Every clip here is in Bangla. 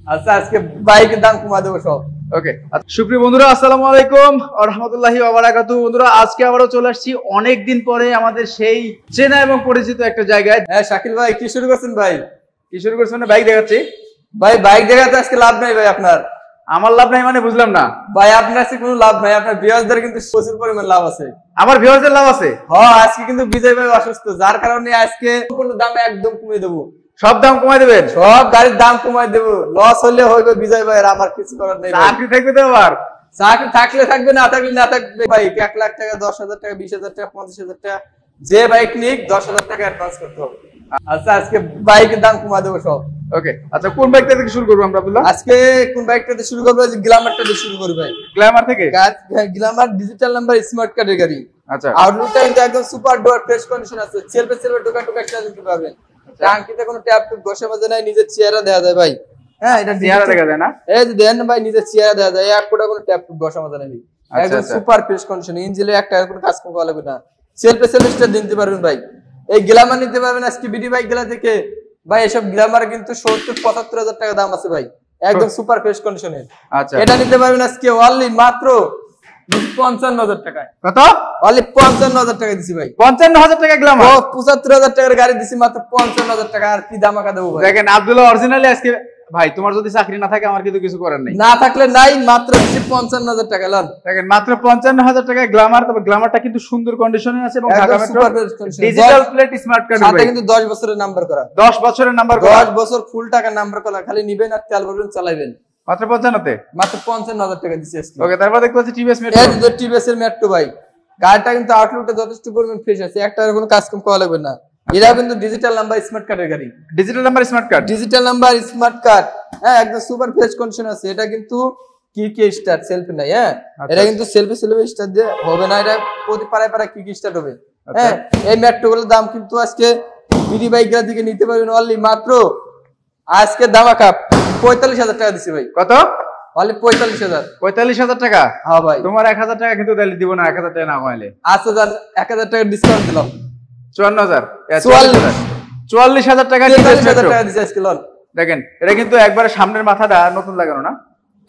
আচ্ছা আজকে বাইকের দাম কমা দেবো সব। ওকে, সুপ্রিয় বন্ধুরা আসসালামু আলাইকুম ওয়া রাহমাতুল্লাহি ওয়া বারাকাতুহু। বন্ধুরা আজকে আবারও চলে আসছি অনেক দিন পরে আমাদের সেই চেনা এবং পরিচিত একটা জায়গায়। হ্যাঁ শাকিল ভাই, কি শুরু করছেন ভাই? কি শুরু করছেন? মানে বাইক দেখাচ্ছি ভাই। বাইক দেখাতে আজকে লাভ নাই ভাই আপনার। আমার লাভ নাই মানে বুঝলাম না ভাই। আপনার আজকে কোনো লাভ নাই, আপনার ভিউয়ারদের কিন্তু প্রচুর পরিমাণ লাভ আছে। আমার ভিউয়ারদের লাভ আছে? হ্যাঁ, আজকে কিন্তু বিজয় ভাই অসুস্থ, যার কারণে আজকে কোনো দাম একদম কমিয়ে দেবো। সব দাম কমাই দেবেন? সব গাড়ির দাম কমাই দেবো। লস হলে হইবে বিজয় ভাইয়ের, আমার কিছু করার নেই। চাকরি থাকবে তো আবার? চাকরি থাকলে থাকবে, না থাকলে না থাকবে ভাই। 1 লাখ টাকা, 10,000 টাকা, 20,000 টাকা, 50,000 টাকা, যে বাইক নিক 10,000 টাকা অ্যাডভান্স করতে হবে। আচ্ছা আজকে বাইকের দাম কমা দেবো সব। ওকে, আচ্ছা কোন বাইকটা থেকে শুরু করবো আমরা আব্দুল্লাহ? আজকে কোন বাইকটাতে শুরু করবো? গ্ল্যামারটা দিয়ে শুরু করবে। গ্ল্যামার থেকে? গ্ল্যামার ডিজিটাল নাম্বার স্মার্ট কার্ডের গাড়ি। আচ্ছা, আউটলুকটা কিন্তু একদম সুপার ডুয়ার ফ্রেশ কন্ডিশন আছে। সেলফে টোকা টোকা স্টাইল দিতে পারবেন। টাঙ্কিতে কোনো ট্যাপ টুপ ঘষে মাজে নাই, নিজের চেহারা দেখা যায় ভাই। হ্যাঁ, এটা চেহারা দেখা যায় না? এই যে দেন ভাই, নিজের চেহারা দেখা যায়। এক কোটা কোনো ট্যাপ টুপ ঘষা মাজে নাই, একদম সুপার ফ্রেশ কন্ডিশন। ইঞ্জিনে একটা কোনো কাজ করা লাগবে না। সেলফে স্টাইল দিতে পারবেন ভাই। এই গ্ল্যামার নিতে পারবেন আজকে বিডি বাইক গেলা থেকে ভাই। এসব গ্ল্যামার কিন্তু 70-75,000 টাকা দাম আছে ভাই, একদম সুপার ফ্রেশ কন্ডিশনের। আচ্ছা, এটা নিতে পারবেন আজকে অনলি মাত্র 55,000 টাকায়। কত? অনলি 55,000 টাকা দিছি ভাই। 55,000 টাকা গ্ল্যামার? 75,000 টাকার গাড়ি দিছি মাত্র 55,000 টাকা। আর কি দামাকা দেবো ভাই? দেখেন আব্দুল্লাহ অরিজিনালি আজকে ভাই, তোমার যদি চাকরি না থাকে আমার কিন্তু কিছু করার নেই। না থাকলে নাই, মাত্র দিছি 55,000 টাকা। লন দেখেন মাত্র 55,000 টাকায় গ্ল্যামার। তবে গ্ল্যামারটা কিন্তু সুন্দর কন্ডিশনে আছে এবং Dhaka metro digital plate smart card সাথে কিন্তু 10 বছরের নাম্বার করা। 10 বছরের নাম্বার করা, 10 বছর ফুল টাকা নাম্বার করা। খালি নিবেন আর তেল ভরবেন, চালাবেন। মাত্র 55 মাত্র 55,000 টাকা দিছি আজকে। ওকে, তারপর দেখতে পাচ্ছি টিভিএস মেট্রো। এই যে টিভিএস এর মেট্রো ভাই, গাড়িটা কিন্তু আউটলুকটা যথেষ্ট পরিমাণ ফ্রেশ আছে। একটা কোনো কাজ কম করা লাগবে না। এটা কিন্তু ডিজিটাল নাম্বার স্মার্ট কার্ডের গাড়ি। Digital number smart card? Digital number smart card, হ্যাঁ, একদম সুপার ফ্রেশ কন্ডিশন আছে। এটা কিন্তু কি স্টার সেলফি নাই। হ্যাঁ, এটা কিন্তু সেলফি স্টার দিয়ে হবে না। এটা প্রতি পাড়ায় পাড়ায় কি স্টার্ট হবে। হ্যাঁ, এই মেট্রো গুলোর দাম কিন্তু আজকে বিডি বাইক গুলা থেকে নিতে পারবেন অনলি মাত্র আজকে দামাকা 45,000 টাকা দিছি ভাই। কত? অনলি 45,000। 45,000 টাকা? হ্যাঁ ভাই। তোমার 1,000 টাকা কিন্তু তাহলে দিব না, 1,000 টাকা না কমাইলে। আচ্ছা যান, 1,000 টাকা ডিসকাউন্ট দিলাম। 54,000 44,000 টাকা 43,000 টাকা দিছি আজকে। লন দেখেন, এটা কিন্তু একবারে সামনের মাথাটা নতুন লাগানো না?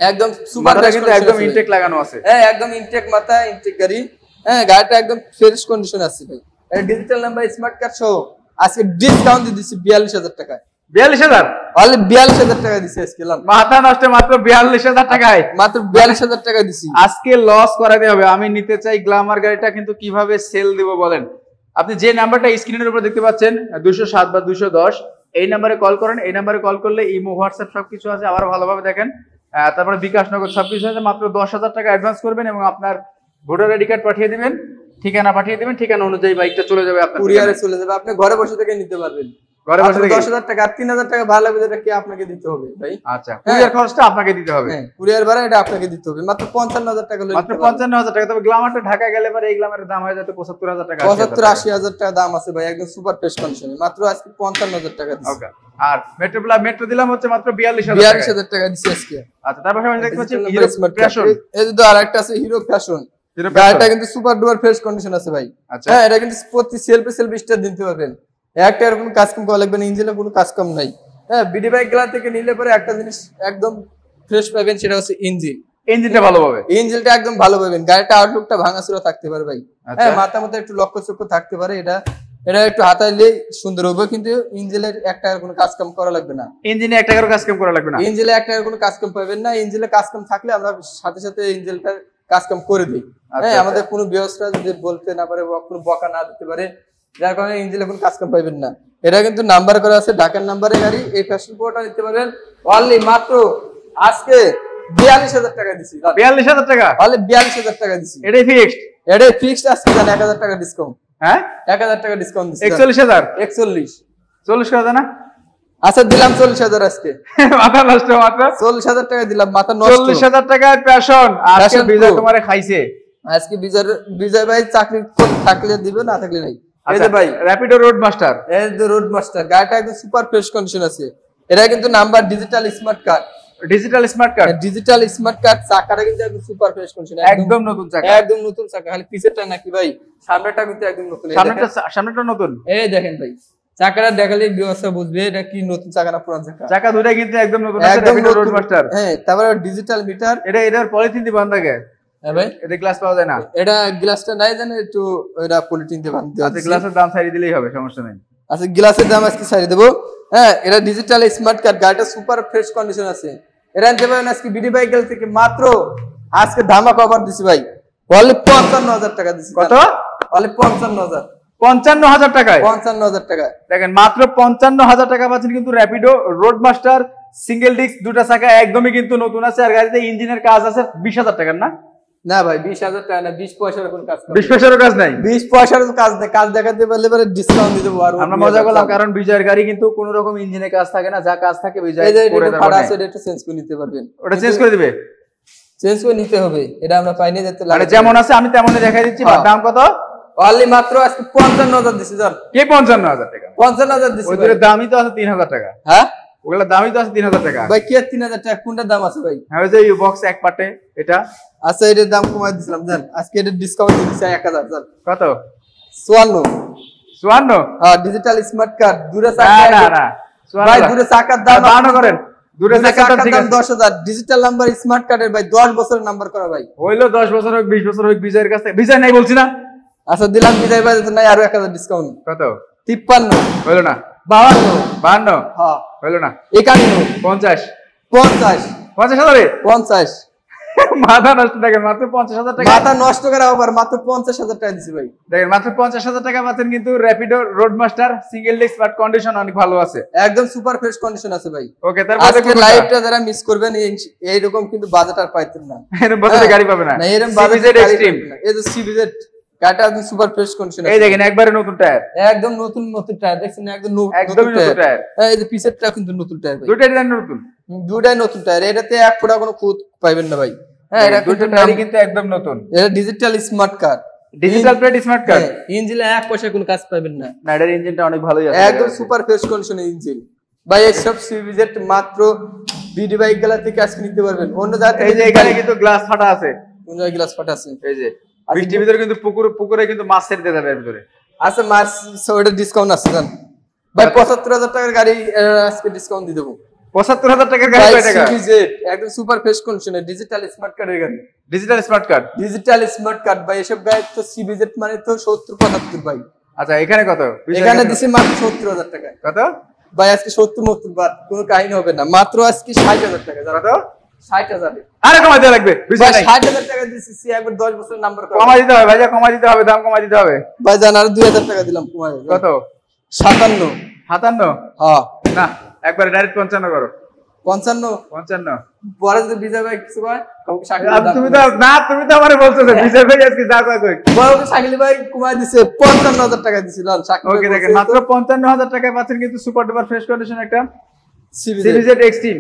একদম সুপার, কিন্তু একদম ইনটেক লাগানো আছে। হ্যাঁ, একদম ইনটেক মাথা, ইনটেক গাড়ি। হ্যাঁ, গাড়িটা একদম ফ্রেশ কন্ডিশন আছে ভাই। এটা ডিজিটাল নাম্বার স্মার্ট কার্ড সহ আজকে ডিসকাউন্ট দিয়ে দিছি 42,000 টাকায়। 42,000? অনলি 42,000 টাকা দিছি আজকে। মাথা নষ্ট, মাত্র 42,000 টাকায়? মাত্র 42,000 টাকা দিছি আজকে। লস করাতে হবে। আমি নিতে চাই গ্ল্যামার গাড়িটা, কিন্তু কিভাবে সেল দিব বলেন? আপনি যে নাম্বারটা স্ক্রিনের উপর দেখতে পাচ্ছেন 207 বা 210, এই নাম্বারে কল করেন। এই নাম্বারে কল করলে ইমো, হোয়াটসঅ্যাপ সবকিছু আছে। আবার ভালোভাবে দেখেন, তারপরে বিকাশ নগদ সবকিছু আছে। মাত্র 10,000 টাকা অ্যাডভান্স করবেন এবং আপনার ভোটার আইডি কার্ড পাঠিয়ে দিবেন, ঠিকানা পাঠিয়ে দিবেন। ঠিকানা অনুযায়ী বাইকটা চলে যাবে, আপনার কুরিয়ারে চলে যাবে। আপনি ঘরে বসে থেকে নিতে পারবেন। ঘরে বসে থেকে 10,000 টাকা আর 3,000 টাকা ভাড়া লাগবে, যেটা কি আপনাকে দিতে হবে ভাই। আচ্ছা, কুরিয়ার খরচটা আপনাকে দিতে হবে। হ্যাঁ, কুরিয়ার ভাড়া এটা আপনাকে দিতে হবে। মাত্র 55,000 টাকা। মাত্র 55,000 টাকা। তবে গ্ল্যামারটা ঢাকা গেলে পরে এই গ্ল্যামারের দাম হয়ে যায় 75,000 টাকা, 75-80,000 টাকা দাম আছে ভাই, একদম সুপার ফ্রেশ কন্ডিশনে। মাত্র আজকে 55,000 টাকা দিছি। ওকে, আর মেট্রো দিলাম হচ্ছে মাত্র 42,000 টাকা দিছি আজকে। আচ্ছা, তারপর আমি দেখতে পাচ্ছি হিরো ফ্যাশন। এই যে আরেকটা আছে হিরো ফ্যাশন। গাড়িটা কিন্তু সুপার ডুয়ার ফ্রেশ কন্ডিশন আছে ভাই। হ্যাঁ, এটা কিন্তু প্রতি সেলফি স্টার দিতে পারবেন। একটা এর কোনো কাজ কম করা লাগবে না, ইঞ্জিনে কোনো কাজ কম নাই। হ্যাঁ, বিডি বাইক গুলা থেকে নিলে পরে একটা জিনিস একদম ফ্রেশ পাবেন, সেটা হচ্ছে ইঞ্জিনটা ভালো পাবে। ইঞ্জিনটা একদম ভালো পাবেন। গাড়িটা আউটলুকটা ভাঙাচোরা থাকতে পারে ভাই। হ্যাঁ, মাথা মতো একটু লক্ষ্য চক্ষ্য থাকতে পারে। এটা একটু হাতাইলে সুন্দর হবে, কিন্তু ইঞ্জিনের একটা কোনো কাজ কাম করা লাগবে না। ইঞ্জিনে একটা কাজ কাম করা লাগবে না। ইঞ্জিনে একটা কোনো কাজ কাম পাবেন না। ইঞ্জিনে কাজ কাম থাকলে আমরা সাথে সাথে ইঞ্জিনটার কাজ কাম করে দিই। হ্যাঁ, আমাদের কোনো ব্যবস্থা যদি বলতে না পারে বা কোনো বকা না দিতে পারে, যার কারণে ইঞ্জিনে কোনো কাজ কাম পাইবেন না। এটা কিন্তু নাম্বার করা আছে, ঢাকার নাম্বারের গাড়ি। এই ফ্যাশন প্রোটা নিতে পারবেন অনলি মাত্র আজকে 42,000 টাকা দিছি। 42,000 টাকা? অনলি 42,000 টাকা দিছি। এটাই ফিক্সড? এটাই ফিক্সড। আজকে জান 1,000 টাকা ডিসকাউন্ট। হ্যাঁ, 1,000 টাকা ডিসকাউন্ট দিছি। 41,000? 40 করে দেন না? আচ্ছা, দিলাম 40,000 আজকে। মাথা নষ্ট। মাত্র 40,000 টাকা দিলাম, মাথা নষ্ট। 40,000 টাকায় প্যাশন। আজকে বিজয় তোমারে খাইছে। আজকে বিজয় ভাই চাকরি থাকলে দিবে, না থাকলে নাই। এই যে ভাই র‍্যাপিডো রোড মাস্টার। এই যে রোড মাস্টার গাড়িটা একদম সুপার ফ্রেশ কন্ডিশন আছে। এটা কিন্তু number digital smart card. Digital smart card. চাকাটা কিন্তু একদম সুপার ফ্রেশ কন্ডিশন, একদম নতুন চাকা। একদম নতুন চাকা, খালি পিছেরটা নাকি ভাই, সামনেটা কিন্তু একদম নতুন। সামনেটা নতুন। এই দেখেন ভাই, চাকাটা দেখালে ব্যবস্থা বুঝবে এটা কি নতুন চাকা না পুরান চাকা। চাকা দুটো কিন্তু একদম নতুন আছে, একদম Rapido Roadmaster। হ্যাঁ, তারপরে ডিজিটাল মিটার। এটার পলিথিন দিয়ে বাঁধা থাকে। হ্যাঁ ভাই, এটা গ্লাস পাওয়া যায় না। এটা গ্লাসটা নাই জানেন, একটু এটা পলিথিন দিয়ে বাঁধতে আচ্ছা, গ্লাসের দাম ছাড়িয়ে দিলেই হবে, সমস্যা নাই। আচ্ছা, গ্লাসের দাম আজকে ছাড়িয়ে দেবো। হ্যাঁ, এটা ডিজিটাল স্মার্ট কার্ড, গাড়িটা সুপার ফ্রেশ কন্ডিশন আছে। এটা আনতে পারেন আজকে বিডি বাইকেল থেকে মাত্র আজকে ধামাকা অফার দিছি ভাই, অনলি 55,000 টাকা দিছি। কত? অনলি 55,000। 55,000 টাকায়? 55,000 টাকা। দেখেন মাত্র 55,000 টাকা পাচ্ছেন কিন্তু র্যাপিডো রোডমাস্টার সিঙ্গেল ডিস্ক, দুটা চাকা, একদমই কিন্তু নতুন আছে। আর গাড়িতে ইঞ্জিনের কাজ আছে 20,000 টাকার না? না ভাই, 20,000 টাকা না, 20 পয়সার কোনো কাজ। 20 পয়সারও কাজ নাই? 20 পয়সার কাজ নেই, কাজ দেখাতে পারলে পরে ডিসকাউন্ট দিয়ে দেবো। আর আমরা মজা করলাম, কারণ বিজয়ের গাড়ি কিন্তু কোনো রকম ইঞ্জিনে কাজ থাকে না, যা কাজ থাকে বিজয় করে দেবে। ফাটা আছে, এটা চেঞ্জ করে নিতে পারবেন। ওটা চেঞ্জ করে দিবে? চেঞ্জ করে নিতে হবে, এটা আমরা পাইনি যেতে মানে লাগে। যেমন আছে আমি তেমনই দেখাই দিচ্ছি। দাম কত? অনলি মাত্র আজকে 55,000 দিছি। জান কে 55,000 টাকা? 55,000 দিছি। ওই দুটোর দামই তো আছে 3,000 টাকা। হ্যাঁ, ওগুলোর দামই তো আছে 3,000 টাকা। ভাই কি আর 3,000 টাকা কোনটার দাম আছে ভাই? হ্যাঁ, ওই যে বক্স এক পাটে এটা। আচ্ছা, এটার দাম কমাই দিছিলাম জান, আজকে এটার ডিসকাউন্ট দিয়ে দিছি 1,000। জান কত? 54। 54? হ্যাঁ, ডিজিটাল স্মার্ট কার্ড, দুটো না চাকা। না না, ভাই দুটো চাকার দাম 52 করেন। দুটো চাকার দাম ঠিক আছে 10,000। ডিজিটাল নাম্বার স্মার্ট কার্ডের ভাই 10 বছরের নাম্বার করা ভাই। হইলো 10 বছর হোক 20 বছর হোক, বিজয়ের কাছে বিজয় নাই বলছি না। আচ্ছা, দিলাম বিজয় ভাই, নাই আরো 1,000 ডিসকাউন্ট। কত? 53। হইলো না? 52। 52? হ্যাঁ। হইলো না? 51। 50? 50। 50,000? 50। মাথা নষ্ট। দেখেন মাত্র 50,000 টাকা। মাথা নষ্ট করে আবার মাত্র 50,000 টাকা দিছি ভাই। দেখেন মাত্র 50,000 টাকা পাচ্ছেন কিন্তু Rapido Roadmaster single disc, but condition অনেক ভালো আছে, একদম সুপার ফ্রেশ কন্ডিশন আছে ভাই। ওকে, তারপর আজকে লাইভটা যারা মিস করবেন এইরকম কিন্তু বাজেট আর পাইতেন না, এরকম বাজেটে গাড়ি পাবে না। না এরকম CBZ বাজেট এক্সট্রিম, এই যে সিবিজেড গাড়িটা একদম সুপার ফ্রেশ কন্ডিশন এই দেখেন একবারে নতুন টায়ার, একদম নতুন নতুন টায়ার দেখছেন, একদম একদমই নতুন টায়ার। হ্যাঁ, এই যে পিছেরটা কিন্তু নতুন টায়ার ভাই, দুইটাই ডিজাইন নতুন, দুটাই নতুন টায়ার। এটাতে এক ফোঁটা কোনো খুঁত পাইবেন না ভাই। হ্যাঁ, এটা দুইটা টায়ারই কিন্তু একদম নতুন। এটা digital smart card, digital plate smart card. ইঞ্জিনে এক পয়সা কোনো কাজ পাবেন না। না, এটার ইঞ্জিনটা অনেক ভালোই আছে, একদম সুপার ফ্রেশ কন্ডিশনের ইঞ্জিন ভাই। এই সব সিবিজেড মাত্র বিডি বাইক গেলা থেকে আজকে নিতে পারবেন। অন্য জায়গা এই যে এখানে কিন্তু গ্লাস ফাটা আছে, কোন জায়গায় গ্লাস ফাটা আছে? এই যে বৃষ্টির ভিতরে কিন্তু পুকুরে কিন্তু মাছ ছেড়ে দিয়ে যাবে এর ভিতরে। আচ্ছা, মাস ওটা ডিসকাউন্ট আছে জান ভাই। 75,000 টাকার গাড়ি আজকে ডিসকাউন্ট দিয়ে দেবো। 75,000 টাকার গাড়ি কয় টাকা? সিবিজেড একদম সুপার ফ্রেশ কন্ডিশনের ডিজিটাল স্মার্ট কার্ডের গাড়ি। Digital smart card, digital smart card ভাই। এসব গাড়ি তো সিবিজেড মানে তো 70-75 ভাই। আচ্ছা, এখানে কত? এখানে দিছি মাত্র 70,000 টাকা। কত ভাই আজকে 70-70 বাদ কোনো কাহিনী হবে না, মাত্র আজকে 60,000 টাকা। কত? 60,000। আরে কমাই দেওয়া লাগবে, বিষয় নাই। 60,000 টাকা দিছি, একবার 10 বছর নাম্বার করা। কমাই দিতে হবে ভাইয়া, কমাই দিতে হবে, দাম কমাই দিতে হবে। ভাই জান আর 2,000 টাকা দিলাম কমাই। কত? 57। 57? হ্যাঁ, না, একবারে ডাইরেক্ট 55 করো। 55। 55? পরে যদি বিজয় ভাই কিছু কয় কাউকে শাকিল তুমি তো আমারে বলছো যে বিজয় ভাই আজকে যা কয় কই। বড় শাকিল ভাই কমাই দিছে 55,000 টাকা দিছিলাম। শাকিল ওকে, দেখেন মাত্র 55,000 টাকায় পাচ্ছেন কিন্তু সুপার ডুপার ফ্রেশ কন্ডিশন একটা সিবিজেড এক্সট্রিম।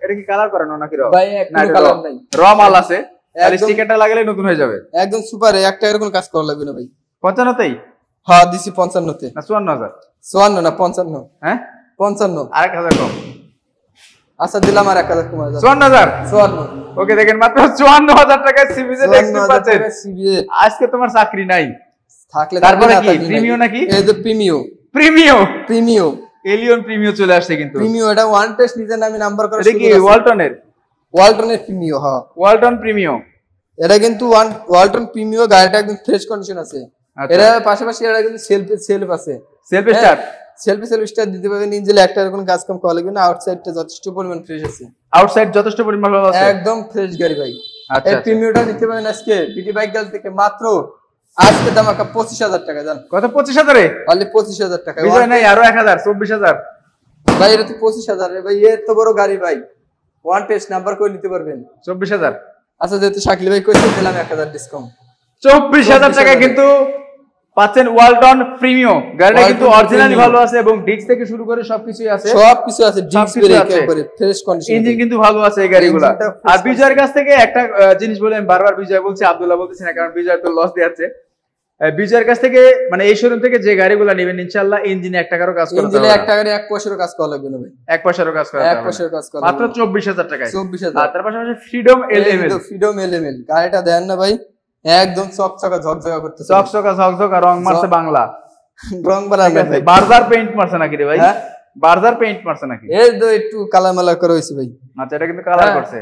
এটা কি কালার করানো নাকি র? ভাই কোনো কালার নাই, র মাল আছে, আর স্টিকারটা লাগালে নতুন হয়ে যাবে একদম সুপার। একটা এরকম কাজ করা লাগবে না ভাই। 55 তেই? হ্যাঁ, দিছি 55 তে। না 54,000? 54 না 55। হ্যাঁ, 55। আর 1,000 কম। আচ্ছা, দিলাম আর 1,000 কমাই দাও। 54,000? 54। ওকে, দেখেন মাত্র 54,000 টাকায় সিবিজেড এক্সট্রিম পাচ্ছেন। সিবিজেড আজকে তোমার চাকরি নাই থাকলে তারপরে কি প্রিমিও নাকি? এই যে প্রিমিও এলিয়ন প্রিমিও চলে আসছে কিন্তু। প্রিমিও এটা ওয়ান টেস্ট নিজের নামে নাম্বার করা। এটা কি ওয়ালটনের প্রিমিও? হ্যাঁ, ওয়ালটন প্রিমিও। এটা কিন্তু ওয়ালটন প্রিমিও গাড়িটা একদম ফ্রেশ কন্ডিশন আছে। এর পাশাপাশি এটা কিন্তু সেলফ আছে, সেলফ স্টার্ট স্টার্ট দিতে পারবেন। ইঞ্জিনে একটা এরকম কাজ কাম করা লাগবে না। আউটসাইডটা যথেষ্ট পরিমাণ ফ্রেশ আছে, আউটসাইড যথেষ্ট পরিমাণ ভালো আছে, একদম ফ্রেশ গাড়ি ভাই। আচ্ছা, এই প্রিমিওটা নিতে পারেন আজকে বিডি বাইক গাল থেকে মাত্র আজকে দাম 25,000 টাকা। জান কত? 25,000-এ? অনলি 25,000 টাকা। বিষয় নাই, আরো 1,000, 24,000 ভাই এটা তো 25,000 ভাই, এত বড় গাড়ি ভাই। ওয়ান টেস্ট নাম্বার করে নিতে পারবেন 24,000। আচ্ছা, যেহেতু শাকিল ভাই কইছে দিলাম 1,000 ডিসকাউন্ট। 24,000 টাকায় কিন্তু পাচ্ছেন ওয়ালটন প্রিমিও। গাড়িটা কিন্তু অরিজিনালি ভালো আছে এবং ডিস্ক থেকে শুরু করে সবকিছুই আছে, সবকিছু আছে। Disc brake fresh condition, engine কিন্তু ভালো আছে এই গাড়িগুলা। আর বিজয়ের কাছ থেকে একটা জিনিস বলে আমি বারবার বিজয় বলছি, আব্দুল্লাহ বলতেছি না, কারণ বিজয় তো লস দিচ্ছে। বিজয়ের কাছ থেকে মানে এই শোরুম থেকে যে গাড়িগুলো নেবেন ইনশাআল্লাহ ইঞ্জিনে 1 টাকারও কাজ করতে হবে না। ইঞ্জিনে 1 টাকার 1 পয়সারও কাজ করা লাগবে না ভাই, 1 পয়সারও কাজ করা 1 পয়সারও কাজ করা মাত্র 24,000 টাকায়। 24,000। আর তার পাশাপাশি ফ্রিডম এলএমএল গাড়িটা দেন না ভাই, একদম চকচকা ঝকঝকা করতেছে, চকচকা ঝকঝকা রং মারছে বাংলা। রং বানানো ভাই, বার্জার পেইন্ট মারছে নাকি রে ভাই? হ্যাঁ? বার্জার পেইন্ট মারছে নাকি? এই তো একটু কালার মালার করা হয়েছে ভাই। আচ্ছা, এটা কিন্তু কালার হ্যাঁ। করছে।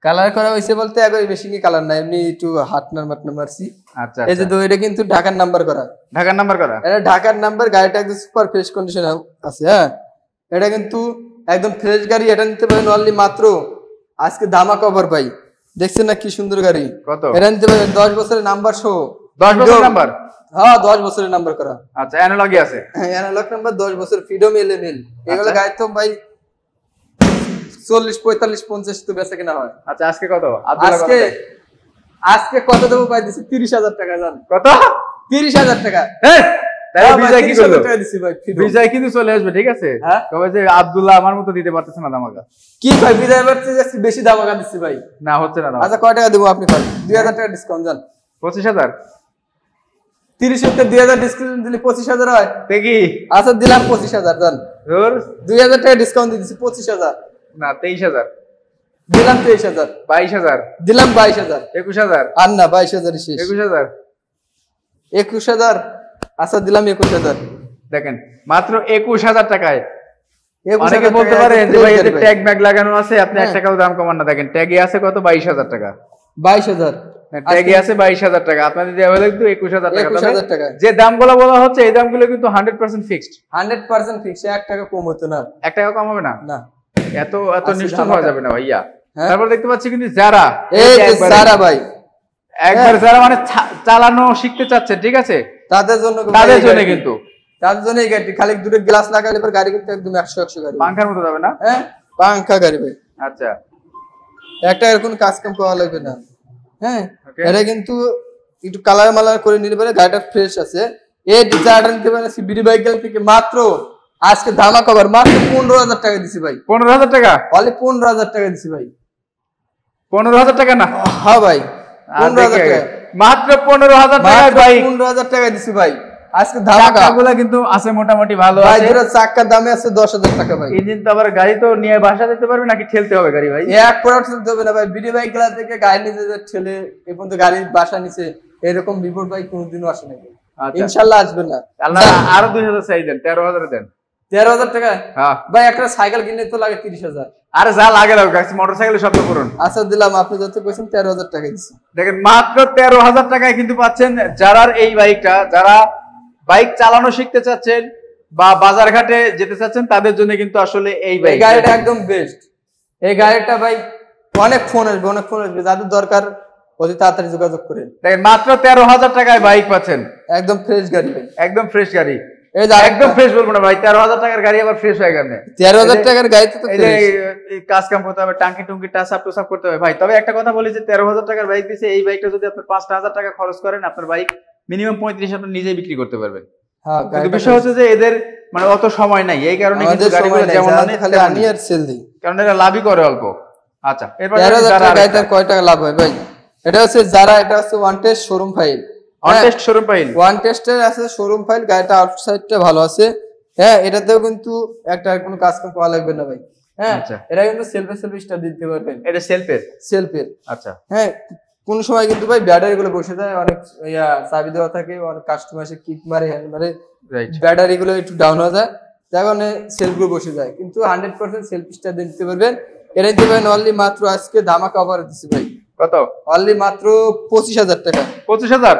কালার করা হয়েছে বলতে একবারে বেশি কি কালার না, এমনি একটু হাটনার মাটনা মারছি। আচ্ছা এই যে তো এটা কিন্তু ঢাকার নাম্বার করা, ঢাকার নাম্বার করা। এটা ঢাকার নাম্বার, গাড়িটা একদম সুপার ফ্রেশ কন্ডিশন আছে। হ্যাঁ, এটা কিন্তু একদম ফ্রেশ গাড়ি। এটা নিতে পারেন অনলি মাত্র আজকে ধামা কভার ভাই, দেখছেন না কি সুন্দর গাড়ি। কত? এটা নিতে পারেন 10 বছরের নাম্বার সহ। 10 বছর নাম্বার? হ্যাঁ 10 বছরের নাম্বার করা। আচ্ছা, অ্যানালগই আছে? হ্যাঁ অ্যানালগ নাম্বার, 10 বছর ফ্রিডম এলএমএল। এগুলো গাড়ি তো ভাই 40 45 50 তো বেচা কিনা হয়। আচ্ছা, আজকে কত? আব্দুল্লাহ আজকে আজকে কত দেবো ভাই? দিছি 30,000 টাকা। জান কত? 30,000 টাকা। হ্যাঁ, তাই হ্যাঁ ভাই, বিজয় কি করলো? 30,000 টাকা দিছি ভাই ফ্রিডম। বিজয় কিন্তু চলে আসবে, ঠিক আছে? হ্যাঁ? তবে যে আব্দুল্লাহ আমার মতো দিতে পারতেছে না ধামাকা। কি ভাই বিজয় বাড়তে যাচ্ছি, বেশি দামাকা দিচ্ছি ভাই। না হচ্ছে না ধামাকা। আচ্ছা কয় টাকা দেবো আপনি? 2,000 টাকা ডিসকাউন্ট। জান 25,000? 30 তে 2,000 ডিসকাউন্ট দিলে 25,000 হয়। দেখি। আচ্ছা দিলাম 25,000। জান ধর 2,000 টাকা ডিসকাউন্ট দিয়ে দিচ্ছি 25,000। না, 23,000? দিলাম 23,000। 22,000? দিলাম 22,000। 21,000? আর না 22,000 শেষ। 21,000? 21,000। আচ্ছা দিলাম 21,000। দেখেন মাত্র 21,000 টাকায়। 21,000 অনেকে বলতে টাকা পারে যে ভাই এতে ভাই। ট্যাগ ম্যাগ লাগানো আছে, আপনি 1 হ্যাঁ। টাকাও দাম কমান না। দেখেন ট্যাগে আছে কত? 22,000 টাকা। 22,000। ট্যাগে আছে 22,000 টাকা, আপনাদের দেওয়া হলো কিন্তু 21,000 টাকা। 21,000 টাকা। যে দামগুলো বলা হচ্ছে এই দামগুলো কিন্তু 100% ফিক্সড। 100% ফিক্স, 1 টাকা কম হতো না। 1 টাকা কম হবে না? না। এত এত আশি নিষ্ঠুর ধামাকা। হওয়া যাবে না ভাইয়া। হ্যাঁ। তারপর দেখতে পাচ্ছি কিন্তু যারা এই যে সারা ভাই, একবার যারা মানে চালানো শিখতে চাচ্ছে, ঠিক আছে, তাদের জন্য তাদের এই জন্য গাড়িটি। কিন্তু তাদের জন্য এই গাড়িটি খালি দুটো গ্লাস লাগালে পর গাড়ি কিন্তু একদম 100 গাড়ি। পাংখার মতো যাবে না? হ্যাঁ পাঙ্খা গাড়ি ভাই, আচ্ছা, একটা এর কোনো কাজ কাম করা লাগবে না। হ্যাঁ Okay. এটা কিন্তু একটু কালার মালার করে নিতে পারে, গাড়িটা ফ্রেশ আছে। এই ডিজাইনটা নিতে পারে সিবিডি বাইকেল থেকে মাত্র আজকে ধামা কভার মাত্র 15,000 টাকা দিছি ভাই। 15,000 টাকা? অনলি 15,000 টাকা দিছি ভাই। 15,000 টাকা না? হ্যাঁ ভাই 15,000 টাকা, মাত্র 15,000 টাকায় বাইক। 15,000 টাকা দিছি ভাই আজকে ধামাকা। চাকাগুলো কিন্তু আছে মোটামুটি ভালো ভাই আছে। দুটো চাকার দামে আছে 10,000 টাকা ভাই। ইঞ্জিন তো আবার গাড়ি তো নিয়ে বাসা যেতে পারবে নাকি ঠেলতে হবে গাড়ি ভাই? এক প্রোডাক্ট চলতে হবে না ভাই। বিডি বাইক গুলা থেকে গাড়ি নিতে যে ছেলে এ পর্যন্ত গাড়ি বাসা নিছে এরকম বিপদ ভাই কোনোদিনও আসে নাকি। আচ্ছা। ইনশাআল্লাহ আসবে না। আল্লাহ আরো 2,000 চাই দেন, 13,000 দেন। 13,000 টাকা হ্যাঁ ভাই, একটা সাইকেল কিনতে তো লাগে 30,000। আরে যা লাগে লাগ, মোটরসাইকেলের শব্দ করুন। আচ্ছা দিলাম, আপনি যত কইছেন 13,000 টাকা দিচ্ছি। দেখেন মাত্র 13,000 টাকায় কিন্তু পাচ্ছেন যারার এই বাইকটা। যারা বাইক চালানো শিখতে চাচ্ছেন বা বাজার ঘাটে যেতে চাচ্ছেন তাদের জন্য কিন্তু আসলে এই এই বাইক গাড়িটা একদম বেস্ট। এই গাড়িটা ভাই অনেক ফোন আসবে, অনেক ফোন আসবে, যাদের দরকার অতি তাড়াতাড়ি যোগাযোগ করেন। দেখেন মাত্র 13,000 টাকায় বাইক পাচ্ছেন, একদম ফ্রেশ গাড়ি ভাই, একদম ফ্রেশ গাড়ি। এই যে একদম ফ্রেশ বলবো না ভাই, 13,000 টাকার গাড়ি আবার ফ্রেশ হয়ে গেল। 13,000 টাকার গাড়িতে তো এই যে ফ্রেশ। এই কাজ কাম করতে হবে, টাঙ্কি টুঙ্কি টাচ আপ টুস আপ করতে হবে ভাই। তবে একটা কথা বলি যে 13,000 টাকার বাইক দিছে, এই বাইকটা যদি আপনি 5,000 টাকা খরচ করেন আপনার বাইক মিনিমাম 35 আপনি নিজেই বিক্রি করতে পারবেন। হ্যাঁ কিন্তু গাড়িটা বিষয় হচ্ছে যে এদের মানে অত সময় নাই, এই কারণে কিন্তু আমাদের গাড়িগুলো সময় নাই, যেমন যারা আনে খালি তেমনই। আনি আর সেল দিই। কারণ এরা লাভই করে অল্প। আচ্ছা, এরপর 13,000 যারা টাকা গাড়িতে কয় টাকা লাভ হয় ভাই? এটা হচ্ছে যারা, এটা হচ্ছে one test showroom file. On test showroom pile. One টেস্টের আছে শোরুম ফাইল, গাড়িটা আউটসাইডটা ভালো আছে। হ্যাঁ এটাতেও কিন্তু একটা কোনো কাজ কাম করা লাগবে না ভাই। হ্যাঁ আচ্ছা। এটা কিন্তু সেলফে সেলফ স্টার্ট দিতে পারবেন, এটা সেলফের? সেলফের। আচ্ছা, হ্যাঁ কোন সময় কিন্তু ভাই ব্যাটারি গুলো বসে যায়, অনেক চাবি দেওয়া থাকে, অনেক কাস্টমার এসে কিক মারে হ্যান্ড মারে, রাইট। ব্যাটারি গুলো একটু ডাউন হয়ে যায়, যার কারণে সেলফ গুলো বসে যায়। কিন্তু 100% সেলফ স্টার্ট দিতে পারবেন। এটা দিতে পারেন অনলি মাত্র আজকে ধামাকা অফার দিচ্ছি ভাই, কত? অনলি মাত্র 25,000 টাকা। 25,000?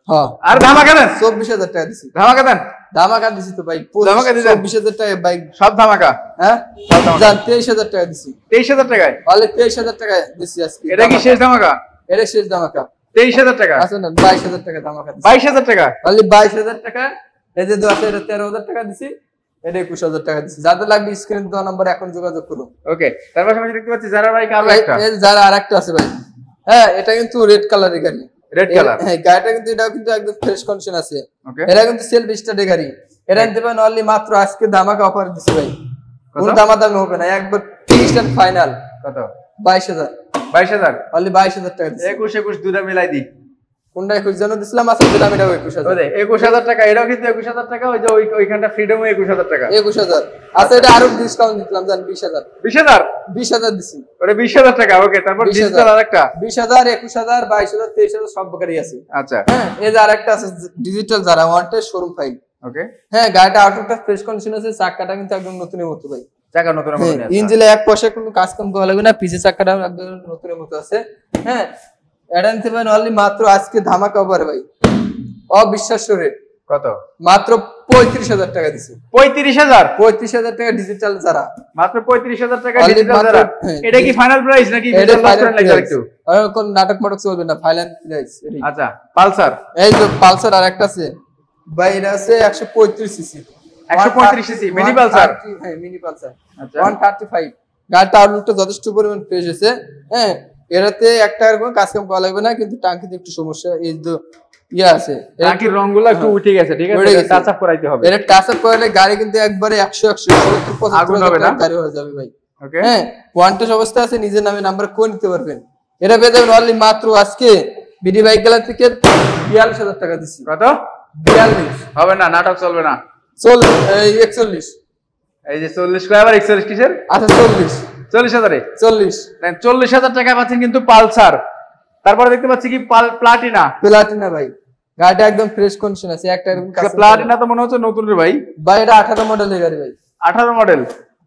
হ্যাঁ আর ধামাকা দেন, 24,000 টাকা দিছি। ধামাকা দেন। ধামাকা দিছি তো ভাই, ধামাকা দিছেন? 24,000 টাকা বাইক। সব ধামাকা? হ্যাঁ সব ধামাকা। জান 23,000 টাকা দিছি। 23,000 টাকায়? অনলি 23,000 টাকা দিছি আজকে। এটা কি শেষ ধামাকা? এটা শেষ ধামাকা। 23,000 টাকা? আচ্ছা না 22,000 টাকা ধামাকা দিছি। 22,000 টাকা? অনলি 22,000 টাকা। এই যে আছে এটা 13,000 টাকা দিছি, এটা 21,000 টাকা দিছি। যাদের লাগবে স্ক্রিনে দেওয়া নাম্বার এখন যোগাযোগ করুন। ওকে, তারপর আমি দেখতে পাচ্ছি যারা বাইক আরো একটা এই যারা আরেকটা আছে ভাই, হ্যাঁ এটা কিন্তু রেড কালারের গাড়ি। Red colour? হ্যাঁ গাড়িটা কিন্তু এটাও কিন্তু একদম ফ্রেশ কন্ডিশন আছে। ওকে, এটা কিন্তু সেলফ স্টার্টের গাড়ি। এটা নিতে পারেন অনলি মাত্র আজকে ধামাকা অফার দিছি ভাই, কত? কোন দামাদামি হবে না, একবার ফিক্সড এন্ড ফাইনাল। কত? 22,000, 22,000? অনলি 22,000 টাকা দিছি। 21 দুটা মিলাই দি। কোনটা 21 জন দিছিলাম, আছে দিলাম এটাও 21,000। ওরে 21,000 টাকা, এটাও কিন্তু 21,000 টাকা। ওই যে ওইখানটা ফ্রিডমও 21,000 টাকা। 21,000 আচ্ছা, এটা আরো ডিসকাউন্ট দিলাম জান 20,000। 20,000? 20,000 দিছি। ওরে 20,000 টাকা। ওকে, তারপর 20,000 ডিজিটাল আরেকটা? 20,000, 21,000, 22,000, 23,000 সব প্রকারই আছে। আচ্ছা, হ্যাঁ এই যে আরেকটা আছে ডিজিটাল যারা ওয়ান টেস্ট শোরুম ফাইল। ওকে, হ্যাঁ গাড়িটা আউটলুকটা ফ্রেশ কন্ডিশন আছে, চাকাটা কিন্তু একদম নতুনের মতো ভাই, চাকা নতুন মতো নিয়ে আসা। ইঞ্জিনে এক পয়সা কোনো কাজ কাম করা লাগবে না, পিছে চাকাটা একদম নতুনের মতো আছে। হ্যাঁ এটা নিতে পারেন অনলি মাত্র আজকে ধামাকা অফারে ভাই, অবিশ্বাস্য রেট। কত? মাত্র 35,000 টাকা দিছি। 35,000? 35,000 টাকা ডিজিটাল যারা, মাত্র 35,000 টাকা Only ডিজিটাল মাত্র, যারা। হ্যাঁ, এটা কি ফাইনাল প্রাইস নাকি এটা ডিজিটাল ফাইনাল লাগবে একটু? আর কোন নাটক মাটক চলবে না, ফাইনাল প্রাইস। আচ্ছা, পালসার। এই যে পালসার আর একটা আছে ভাই, এটা আছে 135 সিসি, 135 সিসি মিনি পালসার। হ্যাঁ মিনি পালসার আচ্ছা 135। গাড়িটা আউটলুকটা যথেষ্ট পরিমাণ ফ্রেশ আছে। হ্যাঁ এটাতে একটা কোনো কাজ কাম করা লাগবে না, কিন্তু টাঙ্কিতে একটু সমস্যা, এই যে ইয়া আছে, টাঙ্কির রংগুলো একটু উঠে গেছে, ঠিক উঠে আছে, গেছে। টাচ আপ করাইতে হবে। এটা টাচ আপ করলে গাড়ি কিন্তু একবারে 100 আগুন হবে না? গাড়ি হয়ে যাবে ভাই। ওকে, হ্যাঁ ওয়ান্টেড অবস্থা আছে, নিজের নামে নাম্বার করে নিতে পারবেন। এটা পেয়ে যাবেন অনলি মাত্র আজকে বিডি বাইক গেলা থেকে 42,000 টাকা দিচ্ছি। কত? 42 হবে না, নাটক চলবে না। 41 এই যে 40 কয় আবার 41 কিসের? আচ্ছা 40 40,000 এ 40 40,000 টাকা পাচ্ছেন কিন্তু পালসার। তারপরে দেখতে পাচ্ছি কি প্লাটিনা। প্লাটিনা ভাই, গাড়িটা একদম ফ্রেশ কন্ডিশন আছে, একটা এরকম প্লাটিনা তো মনে হচ্ছে নতুন রে ভাই। ভাই এটা 18 মডেলের গাড়ি ভাই, 18 মডেল।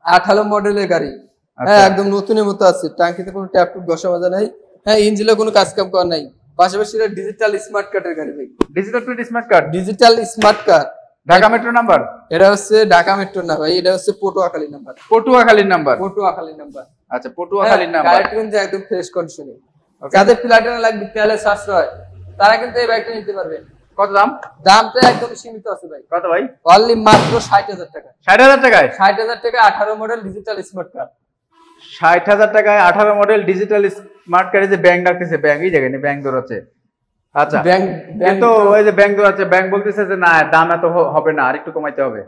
18 মডেলের গাড়ি। হ্যাঁ একদম নতুনের মতো আছে, টাঙ্কিতে কোনো ট্যাপ টুপ ঘষা মাজা নাই। হ্যাঁ ইঞ্জিনে কোনো কাজ কাম করা নাই, পাশাপাশি এটা ডিজিটাল স্মার্ট কার্ডের গাড়ি ভাই, digital plate smart card, digital smart card. Dhaka metro number. এটা হচ্ছে ঢাকা মেট্রো না ভাই, এটা হচ্ছে পটুয়াখালী নাম্বার। পটুয়াখালীর নাম্বার। পটুয়াখালী নাম্বার। আচ্ছা, পটুয়াখালীর নাম্বার। গাড়িটা কিন্তু একদম ফ্রেশ কন্ডিশনে। যাদের প্লাটিনা লাগবে, তেলে সাশ্রয়, তারা কিন্তু এই বাইকটা নিতে পারবে। কত দাম? দামটা একদম সীমিত আছে ভাই। কত ভাই? অনলি মাত্র 60,000 টাকা। 60,000 টাকায়? 60,000 টাকা 18 মডেল ডিজিটাল স্মার্ট কার্ড। 60,000 টাকায় 18 মডেল ডিজিটাল স্মার্ট কার্ডে যে ব্যাংক ডাকতেছে, ব্যাংক এই জায়গায় ব্যাংক দৌড়াচ্ছে। আচ্ছা, কিন্তু ওই যে ব্যাংক দৌড়াচ্ছে, ব্যাংক বলতেছে যে না দাম এত হবে না, আর একটু কমাইতে হবে।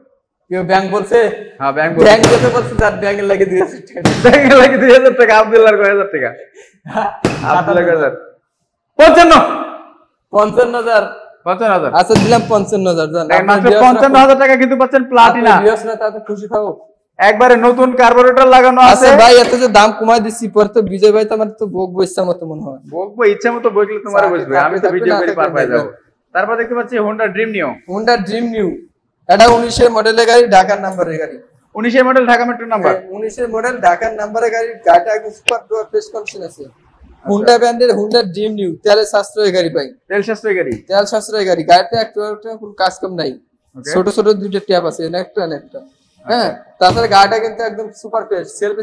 কেউ ব্যাংক বলছে? হ্যাঁ ব্যাংক যেতে বলছে, যার ব্যাংকের লাগে 2,000 টাকা, ব্যাংকের লাগে 2,000 টাকা, আব্দুল্লাহর 1,000 টাকা, আব্দুল্লাহর 1,000 55 55,000। 55,000 আচ্ছা দিলাম 55,000। জান মাত্র 55,000 টাকা কিন্তু পাচ্ছেন প্লাটিনা। বিয়সরা তাতে খুশি থাকো। একবারে নতুন কার্বোরেটর লাগানো আছে। আচ্ছা ভাই এত যে দাম কমাই দিছি, পরে তো বিজয় ভাই তো আমার তো বকবো ইচ্ছা মতো মনে হয়। বকবো ইচ্ছা মতো, বকলে তোমার বসবে, আমি তো ভিডিও করে পার পাই যাব। তারপর দেখতে পাচ্ছি Honda dream new. Honda dream new, এটা 19 মডেলের গাড়ি, ঢাকার নাম্বারের গাড়ি। 19 model Dhaka metro number. 19 model ঢাকার নাম্বারের গাড়ি। গাড়িটা একদম সুপার ডুয়ার ফ্রেশ কন্ডিশন আছে। হোন্ডা ব্র্যান্ডের হোন্ডা ড্রিম নিউ, তেল সাশ্রয়ী গাড়ি ভাই, তেল সাশ্রয়ী গাড়ি। তেল সাশ্রয়ী গাড়ি। গাড়িতে একটা কোনো কাজ কম নাই, ছোট ছোট দুইটা ট্যাপ আছে, একটা না একটা। হ্যাঁ তাছাড়া গাড়িটা কিন্তু একদম সুপার ফ্রেশ, সেলফি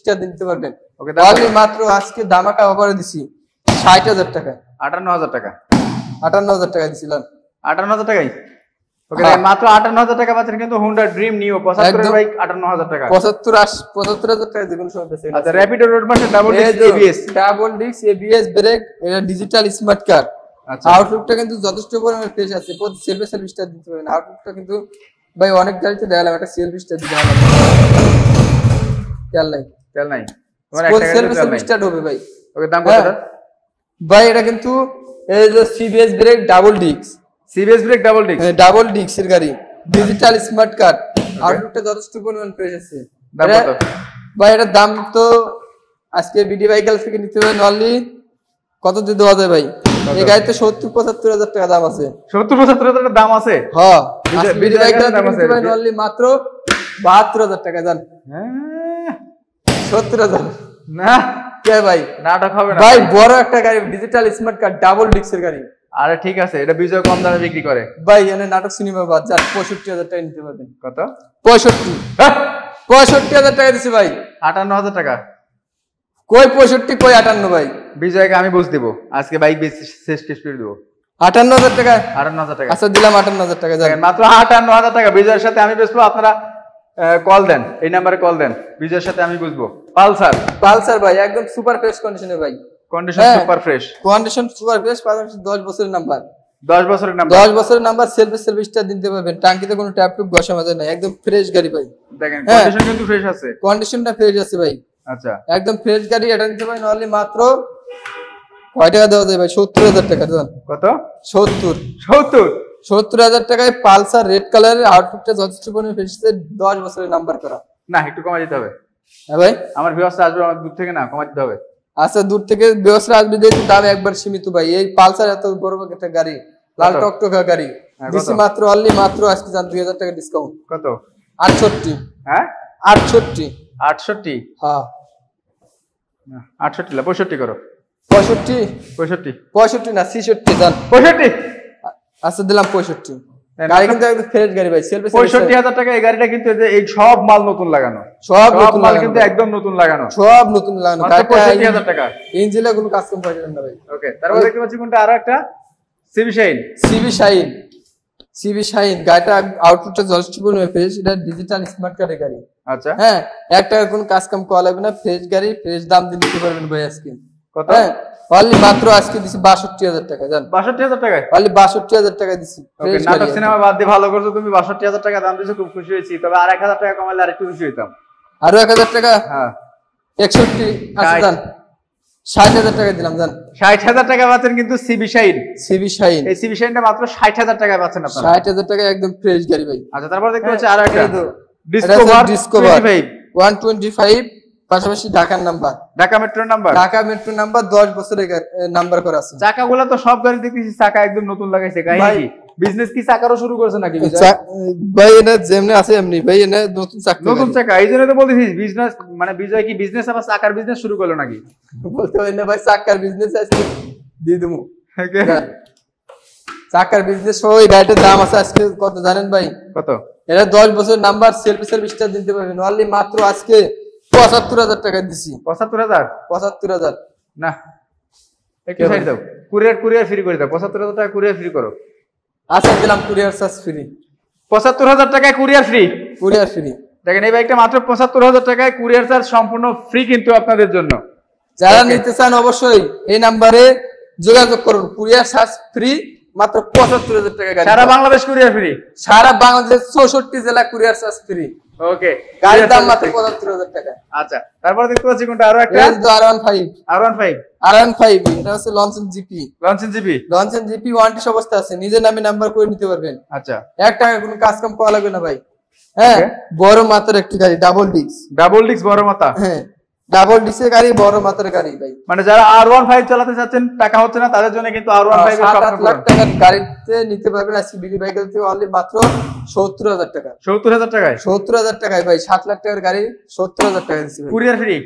স্টার দিতে পারবেন। ওকে, অনলি মাত্র আজকে ধামাকা অফারে দিছি 60,000 টাকা। 58,000 টাকা। 58,000 টাকা দিছিলাম। 58,000 টাকাই? ওকে, মাত্র 58,000 টাকা পাচ্ছেন কিন্তু হোন্ডা ড্রিম নিউ 75 বাইক 58,000 টাকা। 75,000 টাকা দেখুন সব আছে। আচ্ছা, Rapido road master double disc ABS. Double disc ABS brake, এটা ডিজিটাল স্মার্ট কার্ড। আচ্ছা, আউটলুকটা কিন্তু যথেষ্ট পরিমাণে ফ্রেশ আছে, প্রতি সেলফি স্টার দিতে পারবেন। আউটলুকটা কিন্তু ভাই অনেক গাড়িতে দেখালাম, একটা সেলফি স্টার দিতে হবে, খেয়াল নাই? তেল নাই তোমার, একটা সেলফি স্টার হবে ভাই। ওকে, দাম কত? ভাই এটা কিন্তু এই যে CBS brake double disc, CBS brake double disc, double ডিস্কের গাড়ি, ডিজিটাল স্মার্ট কার্ড। আউটলুকটা যথেষ্ট পরিমাণ ফ্রেশ আছে। দাম কত? ভাই এটার দাম তো আজকে বিডি বাইকাল থেকে নিতে হবে অনলি কত দিয়ে দেওয়া যায় ভাই? এই গাড়িতে 70-75,000 টাকা দাম আছে। 70-75,000 টাকা দাম আছে? হ্যাঁ বিডি বাইকাল থেকে নিতে হবে অনলি মাত্র 72,000 টাকা। জান 70,000 না কে ভাই? নাটক হবে না ভাই, বড় একটা গাড়ি, ডিজিটাল স্মার্ট কার্ড, ডাবল ডিস্কের গাড়ি। আরে ঠিক আছে, এটা বিজয় কম দামে বিক্রি করে ভাই। এনে নাটক সিনেমা বাদ, যান 65,000 টাকা নিতে পারবেন। কত? 65,000 টাকা দিছি ভাই। 58,000 টাকা? কই 65, কই 58 ভাই? বিজয়কে আমি বুঝ দিব, আজকে বাইক শেষ করে দেবো। 58,000 টাকা? 58,000 টাকা। আচ্ছা দিলাম 58,000 টাকা। যান মাত্র 58,000 টাকা বিজয়ের সাথে আমি বেচবো। আপনারা কল দেন, এই নাম্বারে কল দেন, বিজয়ের সাথে আমি বুঝবো। পালসার। পালসার ভাই একদম সুপার ফ্রেশ কন্ডিশনে ভাই, condition super fresh, condition super fresh. 10 বছরের নাম্বার, 10 বছরের নাম্বার, 10 বছরের নাম্বার। সেলফি স্টার দিতে পারবেন, টাঙ্কিতে কোনো ট্যাপ টুপ ঘষা মাজা নাই, একদম ফ্রেশ গাড়ি ভাই। দেখেন কন্ডিশন কিন্তু ফ্রেশ আছে, কন্ডিশনটা ফ্রেশ আছে ভাই। আচ্ছা, একদম ফ্রেশ গাড়ি। এটা নিতে পারেন অনলি মাত্র কয় টাকা দেওয়া যায় ভাই? 70,000 টাকা। জান কত? 70,000 টাকায় পালসার রেড কালারের। আউটলুকটা যথেষ্ট পরিমাণে ফ্রেশ আছে, 10 বছরের নাম্বার করা। না একটু কমাই দিতে হবে। হ্যাঁ ভাই, আমার ভিউয়ার্স আসবে আমার দূর থেকে, না কমাই দিতে হবে। আচ্ছা দূর থেকে ব্যবস্থা আসবে, যেহেতু দাম একবার সীমিত ভাই। এই পালসার এত বড় একটা গাড়ি, লাল টকটকা গাড়ি, দিছি মাত্র অনলি মাত্র আজকে জান 2000 টাকা ডিসকাউন্ট। কত? 68। হ্যাঁ 68। 68? হ্যাঁ 68 না 65 করো। 65। 65? 65 না 66 জান। 65? আচ্ছা দিলাম 65। গাড়ি কিন্তু একদম ফ্রেশ গাড়ি ভাই, সেলফ 65,000 টাকা এই গাড়িটা কিন্তু এই সব মাল নতুন লাগানো, সব মাল কিন্তু একদম নতুন লাগানো, সব নতুন লাগানো। গাড়িটা 65,000 টাকা। ইঞ্জিনে কোনো কাস্টম পাইলেন না ভাই। ওকে, তারপর দেখতে পাচ্ছি কোনটা আরো একটা সিবি শাইন। সিবি শাইন গাড়িটা আউটপুটটা যথেষ্ট পরিমাণে ফ্রেশ, এটা ডিজিটাল স্মার্ট কার্ডের গাড়ি। আচ্ছা হ্যাঁ, একটা কোনো কাজ কাম করা লাগবে না, ফ্রেশ গাড়ি, ফ্রেশ দাম দিয়ে নিতে পারবেন ভাই আজকে। কত? হ্যাঁ অনলি মাত্র আজকে দিছি 62,000 টাকা জান। 62,000 টাকায়? অনলি 62,000 টাকা দিছি। ওকে, নাটক সিনেমা বাদ দিয়ে ভালো করছো তুমি, 62,000 টাকা দাম দিছো, খুব খুশি হয়েছি। তবে আর 1,000 টাকা কমালে আরেকটু খুশি হইতাম। আরো 1,000 টাকা? হ্যাঁ 61 আছে জান। 60,000 টাকা দিলাম জান। 60,000 টাকা পাচ্ছেন কিন্তু সিবি শাইন। সিবি শাইন, এই সিবি শাইনটা মাত্র 60,000 টাকায় পাচ্ছেন আপনারা। 60,000 টাকা একদম ফ্রেশ গাড়ি ভাই। আচ্ছা, তারপর দেখতে পাচ্ছি আরো একটা ডিসকভার ডিসকভার 125, পাশাপাশি ঢাকার নাম্বার, ঢাকা মেট্রোর নাম্বার। ঢাকা মেট্রো নাম্বার 10 বছরের নাম্বার করা আছে। চাকাগুলো তো সব গাড়ি দেখতেছি চাকা একদম নতুন লাগাইছে, কাহিনী বিজনেস কি চাকারও শুরু করছে নাকি ভাই? এটা যেমনি আছে এমনি ভাই, এটা নতুন চাকা, নতুন চাকা। এই জন্য তো বলতেছি বিজনেস, মানে বিজয় কি বিজনেস আবার চাকার বিজনেস শুরু করলো নাকি? বলতে হয় না ভাই, চাকার বিজনেস আজকে দিয়ে দেবো। চাকার বিজনেস ওই গাড়িটার দাম আছে আজকে কত জানেন ভাই? কত? এটা 10 বছর নাম্বার, সেলফ স্টার দিতে পারবেন অনলি মাত্র আজকে 75,000 টাকা দিছি। 75,000? 75,000 না, একটু সাইড দাও, কুরিয়ার ফ্রি করে দাও। 75,000 টাকা কুরিয়ার ফ্রি করো। আচ্ছা দিলাম কুরিয়ার চার্জ ফ্রি। 75,000 টাকায় কুরিয়ার ফ্রি? Courier free. দেখেন এই বাইকটা মাত্র 75,000 টাকায়, কুরিয়ার চার্জ সম্পূর্ণ ফ্রি কিন্তু আপনাদের জন্য। যারা নিতে চান অবশ্যই এই নাম্বারে যোগাযোগ করুন, কুরিয়ার চার্জ ফ্রি, মাত্র 75,000 টাকা গাড়ি। সারা বাংলাদেশ কুরিয়ার ফ্রি? সারা বাংলাদেশ 64 জেলা কুরিয়ার চার্জ ফ্রি। ওকে, গাড়ির দাম মাত্র 75,000 টাকা। আচ্ছা, তারপরে দেখতে পাচ্ছি কোনটা আরো একটা R15। R15 এটা হচ্ছে লঞ্চন জিপি। লঞ্চন জিপি ওয়ারেন্টি অবস্থা আছে, নিজের নামে নাম্বার করে নিতে পারবেন। আচ্ছা, 1 টাকা কোনো কাজ কাম করা লাগবে না ভাই। হ্যাঁ, বড় মাত্রার একটি গাড়ি, ডাবল ডিস্ক বড় মাথা। হ্যাঁ, ডাবল ডিস্কের গাড়ি, বড় মাত্রার গাড়ি ভাই। মানে যারা R15 চালাতে চাচ্ছেন, টাকা হচ্ছে না, তাদের জন্য কিন্তু R15 এর 7-8 লাখ টাকার গাড়িতে নিতে পারবেন আজকে বিডি বাইকের থেকে অনলি মাত্র 70,000 টাকা। 70,000 টাকায়? 70,000 টাকায় ভাই, 7 লাখ টাকার গাড়ি 70,000 টাকা দিচ্ছি। Courier free?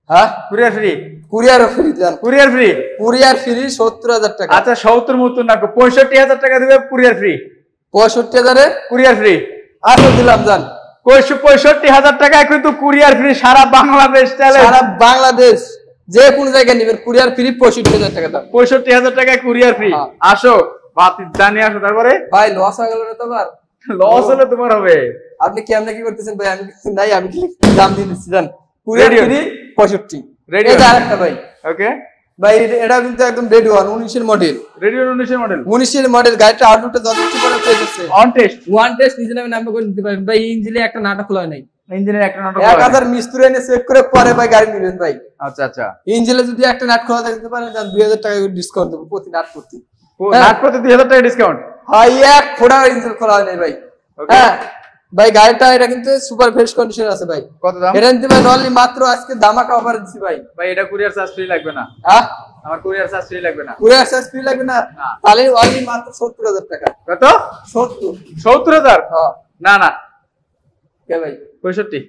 হ্যাঁ কুরিয়ার ফ্রি? কুরিয়ারও ফ্রি জান। Courier free? কুরিয়ার ফ্রি 70,000 টাকা। আচ্ছা 70 না, 65,000 টাকা দিবে কুরিয়ার ফ্রি। 65,000 courier free? আচ্ছা দিলাম জান। 65,000 টাকায় কিন্তু কুরিয়ার ফ্রি সারা বাংলাদেশ। সারা বাংলাদেশ যে কোন জায়গায় নেবেন কুরিয়ার ফ্রি, 65,000 টাকা দাম। 65,000 টাকায় কুরিয়ার ফ্রি। আসো বাতি জানিয়ে আসো। তারপরে ভাই লস হয়ে গেল না তোমার? লস হলে তোমার হবে। আপনি কেমনে কি করতেছেন ভাই? আমি কিছু নাই, আমি দাম দিয়ে দিচ্ছি জান। Courier free 65। রেডি? এটা আরেকটা ভাই। ওকে ভাই এটা কিন্তু একদম রেডি 19 এর মডেল। রেডি 19 এর মডেল? 19 এর মডেল। গাড়িটা আউটলুকটা যথেষ্ট বড় পেয়ে গেছে। ওয়ান টেস্ট নিজে নামে নাম্বার করে নিতে পারেন ভাই। ইঞ্জিনে একটা নাটা খোলা নাই, ইঞ্জিনের একটা নাট 1000 মিস্ত্রি এনে চেক করে পরে ভাই গাড়ি নেবেন ভাই। আচ্ছা আচ্ছা, ইঞ্জিনে যদি একটা নাট খোলা থাকতে পারেন তাহলে 2000 টাকা ডিসকাউন্ট দেব প্রতি নাট প্রতি। নাট প্রতি 2000 টাকা ডিসকাউন্ট? হয়, এক ফোড়া ইঞ্জিন খোলা নাই ভাই। হ্যাঁ ভাই, গাড়িটা এটা কিন্তু সুপার ফ্রেশ কন্ডিশন আছে ভাই। কত দাম? এটা নিতে পারেন অনলি মাত্র আজকে ধামাকা অফার দিচ্ছি ভাই। ভাই এটা কুরিয়ার চার্জ ফ্রি লাগবে না? হ্যাঁ, আমার কুরিয়ার চার্জ ফ্রি লাগবে না। কুরিয়ার চার্জ ফ্রি লাগবে না? তাহলে অনলি মাত্র 70,000 টাকা। কত? 70,000? হ্যাঁ। না না, কে ভাই? 65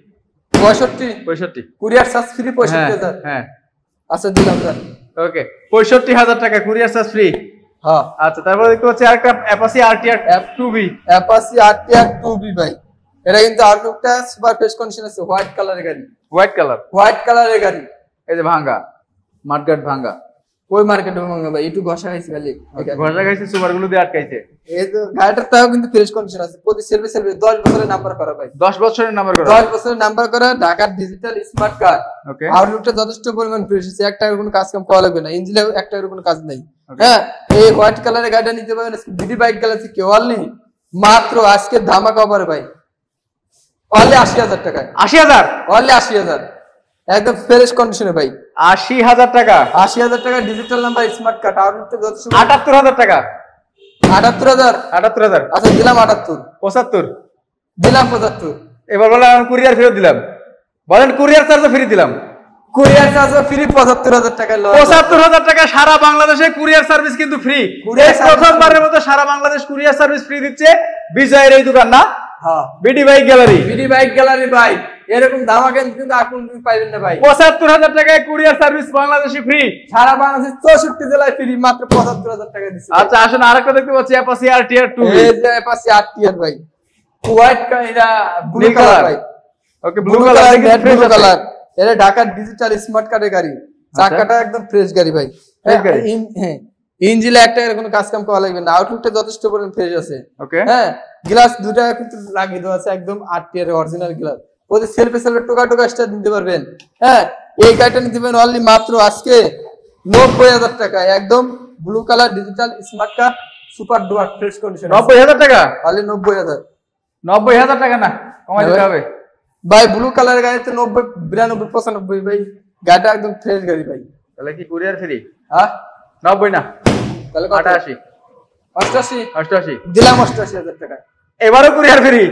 কুরিয়ার চার্জ ফ্রি 65,000। হ্যাঁ আচ্ছা দিলাম স্যার। ওকে, 65,000 টাকা কুরিয়ার চার্জ ফ্রি। হ্যাঁ আচ্ছা, তারপরে দেখতে পাচ্ছি আরেকটা Apache RTR 2B। Apache RTR 2B ভাই। এটা কিন্তু আউটলুকটা সুপার ফ্রেশ কন্ডিশন আছে, হোয়াইট কালারের গাড়ি। হোয়াইট কালারের গাড়ি। এই যে ভাঙা মাঠগাট ভাঙা, ওই মার্কেটে ভাঙা ভাই, একটু ঘষা খাইছে খালি। ঘষা খাইছে, সুপার গুলো দিয়ে আটকাইছে। এই তো গাড়িটার তাও কিন্তু ফ্রেশ কন্ডিশন আছে, প্রতি সেলফি 10 বছরের নাম্বার করা ভাই। 10 বছরের নাম্বার করা? 10 বছরের নাম্বার করা, ঢাকার ডিজিটাল স্মার্ট কার্ড। ওকে, আউটলুকটা যথেষ্ট পরিমাণ ফ্রেশ আছে, একটা কোনো কাজ কাম করা লাগবে না, ইঞ্জিনে একটা কোনো কাজ নাই। হ্যাঁ, এই হোয়াইট কালারের গাড়িটা নিতে পারবেন বিডি বাইক গ্যালাক্সি কে অনলি মাত্র আজকে ধামাকা অফার ভাই, অনলি 80,000 টাকায়। 80,000? অনলি 80,000 একদম ফ্রেশ কন্ডিশনে ভাই। 80,000 টাকা? 80,000 টাকা ডিজিটাল নাম্বার স্মার্ট কার্ড। আউটলুকটা যথেষ্ট। 78,000 টাকা? 78,000? 78,000? আচ্ছা দিলাম 78। 75? দিলাম 75। এবার বলেন কুরিয়ার ফেরত দিলাম, বলেন কুরিয়ার চার্জও ফ্রি দিলাম। কুরিয়ার চার্জ ফ্রি ৭৫,০০০ টাকা। ৭৫,০০০ টাকা সারা বাংলাদেশে কুরিয়ার সার্ভিস কিন্তু ফ্রি। প্রথমবারের মতো সারা বাংলাদেশ কুরিয়ার সার্ভিস ফ্রি দিচ্ছে বিজয়ের এই দোকান না? হ্যাঁ, BD bike gallery. BD bike gallery ভাই, এরকম ধামাকা কিন্তু আপনি পাইবেন না ভাই। ৭৫,০০০ টাকায় কুরিয়ার সার্ভিস বাংলাদেশে ফ্রি, সারা বাংলাদেশ ৬৪ জেলায় ফ্রি, মাত্র ৭৫,০০০ টাকা দিচ্ছে। আচ্ছা আসুন আরেকটা দেখতে পাচ্ছি অ্যাপাচি আরটিআর 2। এই যে অ্যাপাচি আরটিআর ভাই, হোয়াইট কালার, ব্লু কালার ভাই। ওকে, ব্লু কালার, ব্লু কালার। এটা ঢাকার ডিজিটাল স্মার্ট কার্ডের গাড়ি, চাকাটা একদম ফ্রেশ গাড়ি ভাই। হ্যাঁ, ইঞ্জিনে একটা কোনো কাজ কাম করা লাগবে না, আউটলুকটা যথেষ্ট পরিমাণ ফ্রেশ আছে। ওকে, হ্যাঁ, গ্লাস দুটা কিন্তু লাগিয়ে দেওয়া আছে একদম আরটিআর অরিজিনাল গ্লাস। ওদের সেলফে টোকা টোকা স্টার দিতে পারবেন। হ্যাঁ, এই গাড়িটা নিতে পারবেন অনলি মাত্র আজকে ৯০,০০০ টাকা, একদম blue colour digital smart card super ডুয়ার ফ্রেশ কন্ডিশন। ৯০,০০০ টাকা? অনলি ৯০,০০০। ৯০,০০০ টাকা না, কমাই দিতে হবে ভাই। ব্লু কালারের গাড়িতে ৯০, ৯২, ৯৫ ভাই, গাড়িটা একদম ফ্রেশ গাড়ি ভাই। তাহলে কি কুরিয়ার ফ্রি? হ্যাঁ, ৯০ না, তাহলে ৮৮। ৮৮ ৮৮ দিলাম, ৮৮,০০০ টাকা। এবারও কুরিয়ার ফ্রি।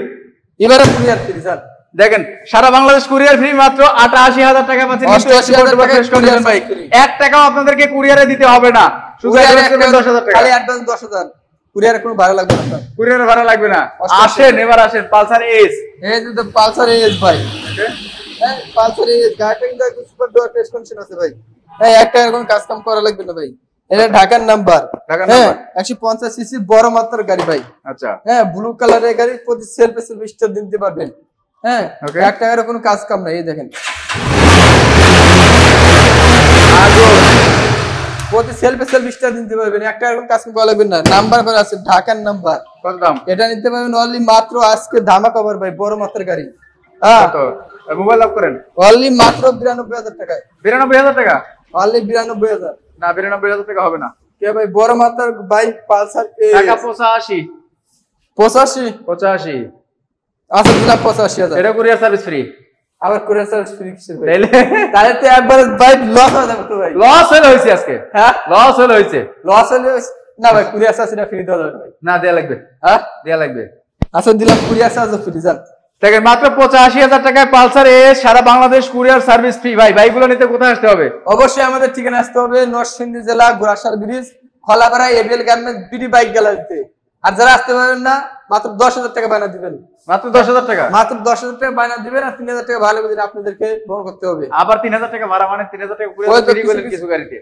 এবারে কুরিয়ার ফ্রি স্যার। দেখেন সারা বাংলাদেশ কুরিয়ার ফ্রি, মাত্র ৮৮,০০০ টাকা পাচ্ছেন। ৮৮,০০০ টাকা কুরিয়ার ভাই, ফ্রি। ১ টাকাও আপনাদেরকে কুরিয়ারে দিতে হবে না, শুধু ১০,০০০ টাকা। খালি অ্যাডভান্স ১০,০০০। কুরিয়ারে কোনো ভাড়া লাগবে না স্যার। কুরিয়ারে ভাড়া লাগবে না। আসেন, এবার আসেন পালসার এস। এই যে পালসার এস ভাই। হ্যাঁ, পালসার এস গাড়িটা কিন্তু একদম সুপার ডুয়ার ফ্রেশ কন্ডিশন আছে ভাই। হ্যাঁ, একটা কোনো কাজ কাম করা লাগবে না ভাই। এটা ঢাকার নাম্বার। হ্যাঁ, ১৫০ সিসি বড় মাত্রার গাড়ি ভাই। আচ্ছা, হ্যাঁ, ব্লু কালারের গাড়ি, প্রতি সেলফে সেলফ স্টার দিতে পারবেন। হ্যাঁ, ১ টাকার কোনো কাজ কাম নাই। এই দেখেন, প্রতি সেলফে সেলফ স্টার দিতে পারবেন, ১ টাকার কোনো কাজ কাম করা লাগবে না। নাম্বার করা আছে ঢাকার নাম্বার। কত দাম? এটা নিতে পারবেন অনলি মাত্র আজকে ধামাকা অফার ভাই, বড় মাত্রার গাড়ি। হ্যাঁ, মোবাইল অফ করেন অনলি মাত্র ৯২,০০০ টাকায়। ৯২,০০০ টাকা? অনলি ৯২,০০০। না, ৯২,০০০ টাকা হবে না। কে ভাই, বড় মাত্রার বাইক পালসার টাকা ৮৫। ৮৫? ৮৫ আচ্ছা, দিলাম ৮৫,০০০। এটা কুরিয়ার সার্ভিস ফ্রি। আবার কুরিয়ার সার্ভিস ফ্রি কিসের ভাই? তাইলে তাহলে তো একবার বাইক লস হয়ে যাবে তো ভাই। লস হয়েছে আজকে। হ্যাঁ, লস হয়েছে। লস হলে না ভাই, কুরিয়ার সার্ভিসটা ফ্রি দেওয়া যাবে ভাই। না, দেয়া লাগবে। হ্যাঁ, দেয়া লাগবে। আচ্ছা, দিলাম কুরিয়ার সার্ভিস ফ্রি। যান, দেখেন মাত্র ৮৫,০০০ টাকায় পালসার এস, সারা বাংলাদেশ কুরিয়ার সার্ভিস ফ্রি। ভাই, বাইকগুলো নিতে কোথায় আসতে হবে? অবশ্যই আমাদের ঠিকানা আসতে হবে নরসিংদী জেলা Gorasar bridge, Khalapara, ABL garments, BD bike গ্যালারিতে। আর যারা আসতে পারবেন না, মাত্র ১০,০০০ টাকা বায়না দিবেন। মাত্র ১০,০০০ টাকা? মাত্র 10,০০০ টাকা বায়না দিবেন, আর ৩,০০০ টাকা ভালো করে আপনাদেরকে বহন করতে হবে। আবার ৩,০০০ টাকা ভাড়া, মানে ৩,০০০ টাকা কুরিয়ার ফ্রি বলেন কিছু গাড়িতে।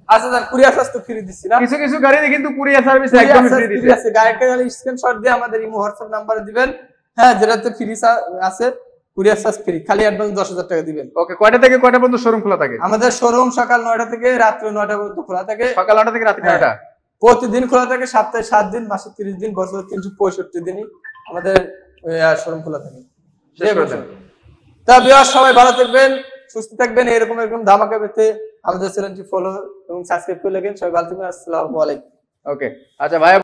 আচ্ছা স্যার, কুরিয়ার সার্ভিস তো ফ্রি দিচ্ছি না? কিছু কিছু গাড়িতে কিন্তু কুরিয়ার সার্ভিস একদম ফ্রি দিচ্ছে। আছে, গাড়িটা খালি স্ক্রিনশট দিয়ে আমাদের ইমো হোয়াটসঅ্যাপ নম্বরে দিবেন। হ্যাঁ, যেটাতে ফ্রি আছে, কুরিয়ার সার্ভিস ফ্রি, খালি অ্যাডভান্স ১০,০০০ টাকা দিবেন। ওকে, কয়টা থেকে কয়টা পর্যন্ত শোরুম খোলা থাকে? আমাদের শোরুম সকাল ৯টা থেকে রাত্র ৯টা পর্যন্ত খোলা থাকে। সকাল ৯টা থেকে রাত ৯টা? প্রতিদিন খোলা থাকে, সপ্তাহে ৭ দিন, মাসে ৩০ দিন, বছরে ৩৬৫ দিনই আমাদের শোরুম খোলা থাকে। তা ভিউয়ার্স, সবাই ভালো থাকবেন, সুস্থ থাকবেন। এরকম ধামাকা পেতে আমাদের চ্যানেলটি ফলো এবং সাবস্ক্রাইব করে রাখবেন। সবাই ভালো থাকবেন। আসসালামু আলাইকুম। ওকে, আচ্ছা ভাই।